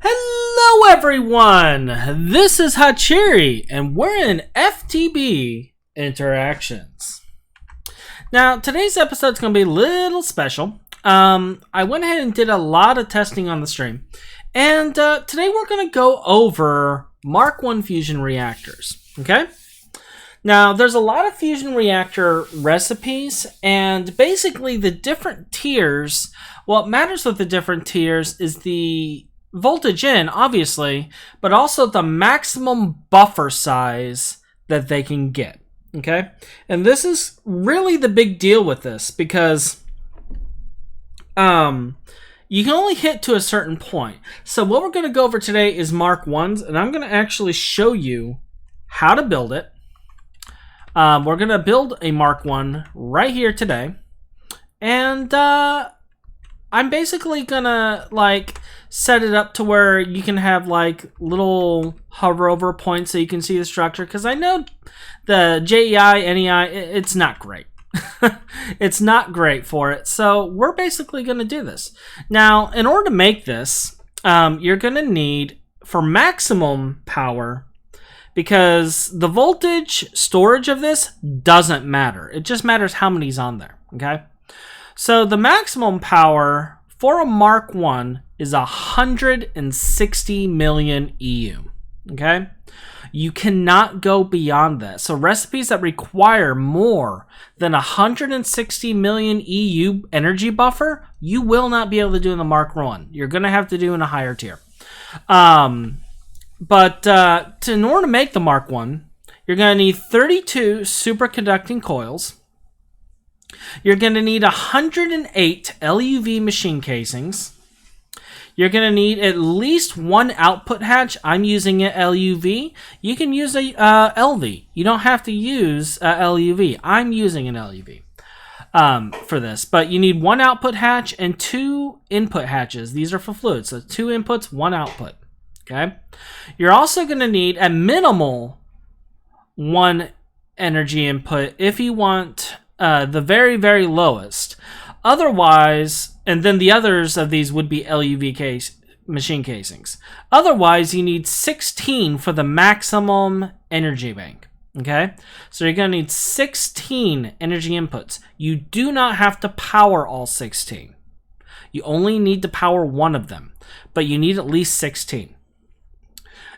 Hello everyone, this is Hachiri and we're in FTB Interactions. Now today's episode is going to be a little special. I went ahead and did a lot of testing on the stream, and today we're going to go over MK1 Fusion reactors. Okay? Now there's a lot of fusion reactor recipes, and basically the different tiers, what matters with the different tiers is the voltage in, obviously, but also the maximum buffer size that they can get. Okay? And this is really the big deal with this, because you can only hit to a certain point. So what we're going to go over today is MK1s, and I'm going to actually show you how to build it. We're going to build a MK1 right here today, and I'm basically gonna set it up to where you can have little hover over points so you can see the structure, because I know the JEI, NEI, it's not great. It's not great for it, so we're basically gonna do this. Now, in order to make this, you're gonna need, for maximum power, because the voltage storage of this doesn't matter. It just matters how many's on there, okay? So the maximum power for a MK1 is 160 million EU, okay? You cannot go beyond that. So recipes that require more than 160 million EU energy buffer, you will not be able to do in the MK1. You're going to have to do in a higher tier. In order to make the MK1, you're going to need 32 superconducting coils. You're going to need 108 LUV machine casings. You're going to need at least one output hatch. I'm using an LUV. You can use a LV. You don't have to use a LUV. I'm using an LUV for this. But you need one output hatch and two input hatches. These are for fluids. So 2 inputs, 1 output. Okay. You're also going to need a minimal 1 energy input if you want the very, very lowest. Otherwise, and then the others of these would be LUV machine casings. Otherwise, you need 16 for the maximum energy bank. Okay? So you're going to need 16 energy inputs. You do not have to power all 16. You only need to power one of them, but you need at least 16.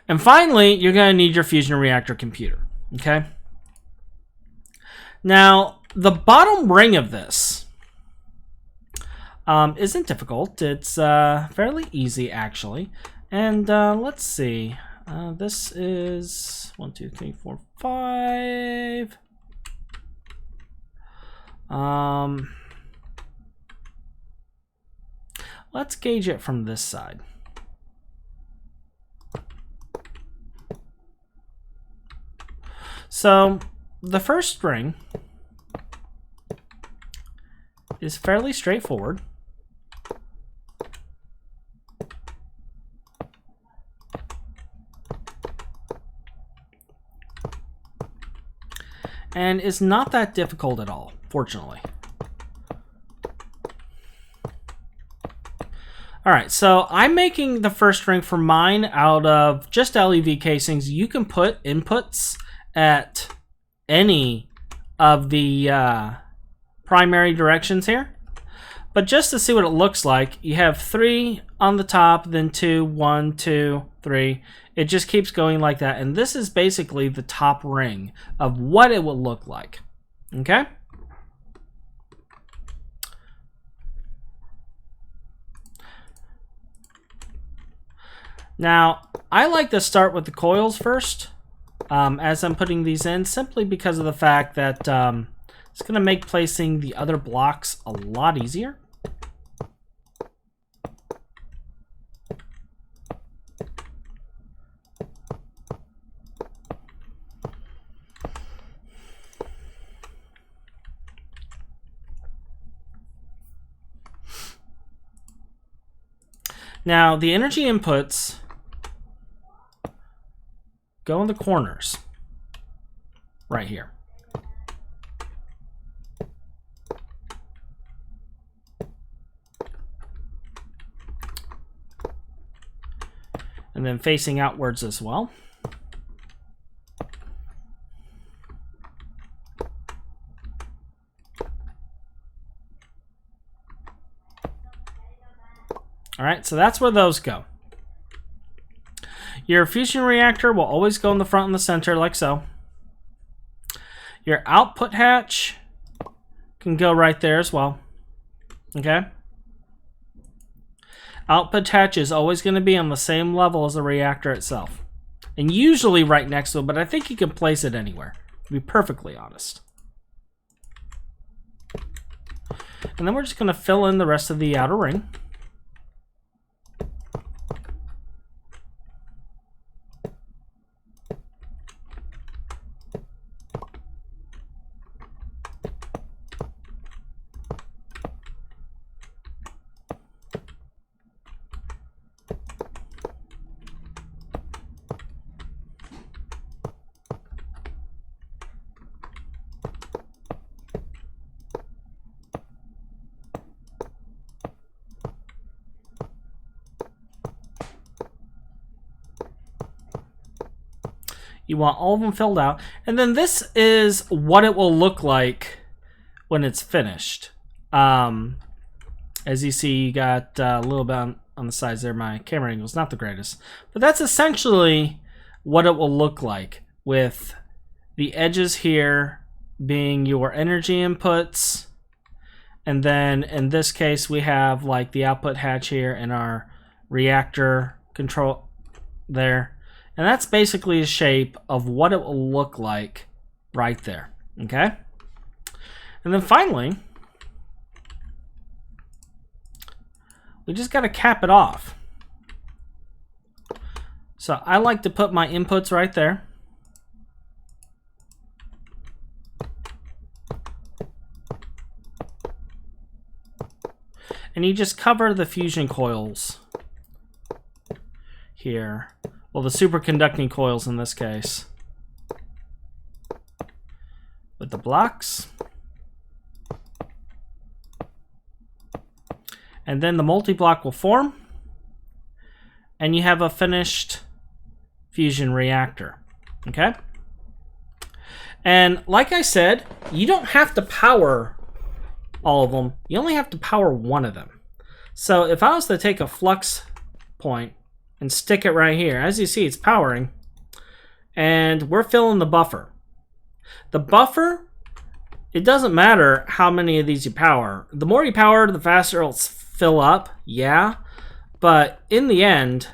And finally, you're going to need your fusion reactor computer. Okay? Now, the bottom ring of this isn't difficult. It's fairly easy, actually. And let's see. This is 1, 2, 3, 4, 5. Let's gauge it from this side. So the first string is fairly straightforward. And is not that difficult at all, fortunately. Alright, so I'm making the first string for mine out of just LEV casings. You can put inputs at any of the primary directions here, but just to see what it looks like, you have 3 on the top, then 2, 1, 2, 3. It just keeps going like that, and this is basically the top ring of what it will look like. Okay? Now, I like to start with the coils first as I'm putting these in, simply because of the fact that it's going to make placing the other blocks a lot easier. Now, the energy inputs go in the corners right here. and then facing outwards as well. All right, so that's where those go. Your fusion reactor will always go in the front and the center like so. Your output hatch can go right there as well. Okay? Output hatch is always going to be on the same level as the reactor itself. And usually right next to it, but I think you can place it anywhere, to be perfectly honest. And then we're just going to fill in the rest of the outer ring. You want all of them filled out. And then this is what it will look like when it's finished. As you see, you got a little bit on the sides there. My camera angle is not the greatest. But that's essentially what it will look like, with the edges here being your energy inputs. And then in this case, we have like the output hatch here and our reactor control there. And that's basically the shape of what it will look like right there, okay? And then finally, we just gotta cap it off. So I like to put my inputs right there. And you just cover the fusion coils here. Well, the superconducting coils in this case, with the blocks. And then the multi-block will form, and you have a finished fusion reactor, okay? And like I said, you don't have to power all of them. You only have to power one of them. So if I was to take a flux point and stick it right here, as you see, it's powering, and we're filling the buffer. The buffer, it doesn't matter how many of these you power. The more you power, the faster it'll fill up, yeah, but in the end,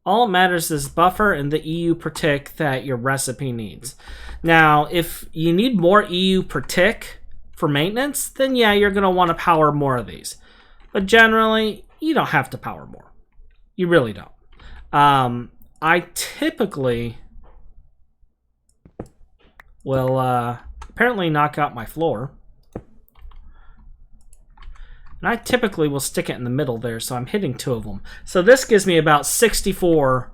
all that matters is buffer and the EU per tick that your recipe needs. Now, if you need more EU per tick for maintenance, then yeah, you're going to want to power more of these. But generally, you don't have to power more. You really don't. I typically will apparently knock out my floor. And I typically will stick it in the middle there, so I'm hitting two of them. So this gives me about 64K,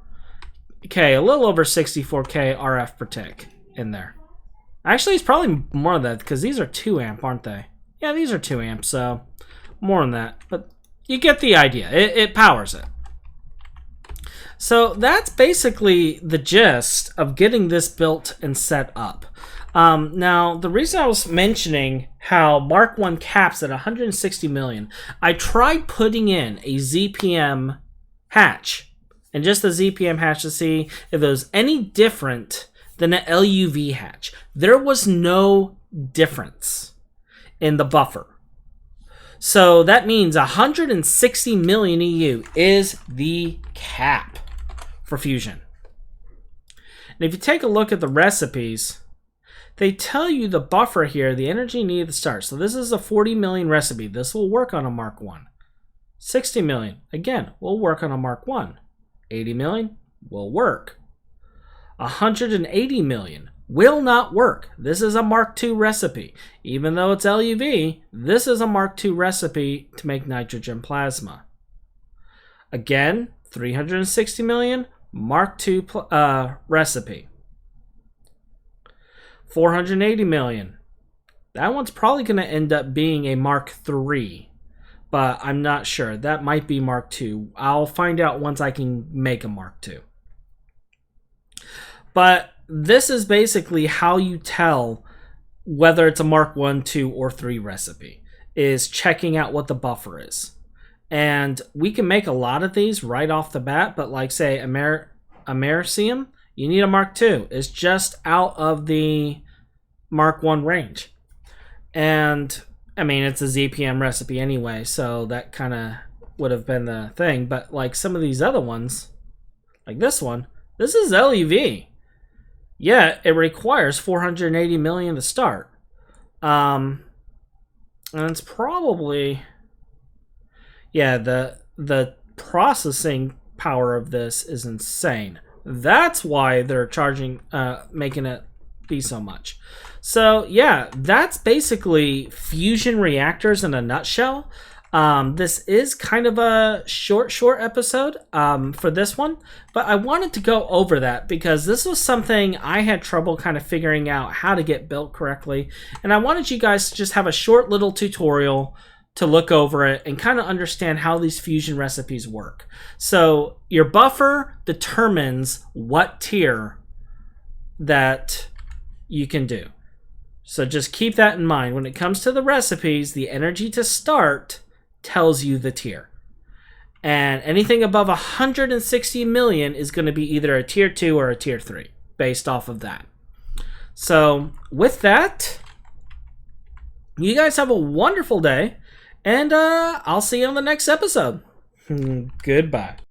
a little over 64K RF per tick in there. Actually, it's probably more than that, because these are 2 amp, aren't they? Yeah, these are 2 amps, so more than that. But you get the idea. It powers it. So that's basically the gist of getting this built and set up. Now, the reason I was mentioning how Mark 1 caps at 160 million, I tried putting in a ZPM hatch, and just the ZPM hatch to see if it was any different than an LUV hatch. There was no difference in the buffer. So that means 160 million EU is the cap for fusion. And if you take a look at the recipes, they tell you the buffer here, the energy needed to start. So this is a 40 million recipe. This will work on a Mark 1. 60 million, again, will work on a Mark 1. 80 million will work. 180 million will not work. This is a Mark II recipe. Even though it's LUV, this is a Mark II recipe to make nitrogen plasma. Again, 360 million, Mark II recipe. 480 million. That one's probably going to end up being a Mark III. but I'm not sure. That might be Mark II. I'll find out once I can make a Mark II. But this is basically how you tell whether it's a Mark 1, 2, or 3 recipe, is checking out what the buffer is. And we can make a lot of these right off the bat, but like say Americium, you need a Mark II. It's just out of the Mark 1 range. And I mean, it's a ZPM recipe anyway, so that kind of would have been the thing. But like some of these other ones, like this one, this is LEV. Yeah, it requires 480 million to start. And it's probably, yeah, the processing power of this is insane. That's why they're charging, making it be so much. So yeah, that's basically fusion reactors in a nutshell. This is kind of a short episode for this one, but I wanted to go over that because this was something I had trouble kind of figuring out how to get built correctly, and I wanted you guys to just have a short little tutorial to look over it and kind of understand how these fusion recipes work. So your buffer determines what tier that you can do. So just keep that in mind. When it comes to the recipes, the energy to start tells you the tier. And anything above 160 million is going to be either a tier 2 or a tier 3 based off of that. So with that, you guys have a wonderful day, and I'll see you on the next episode. Goodbye.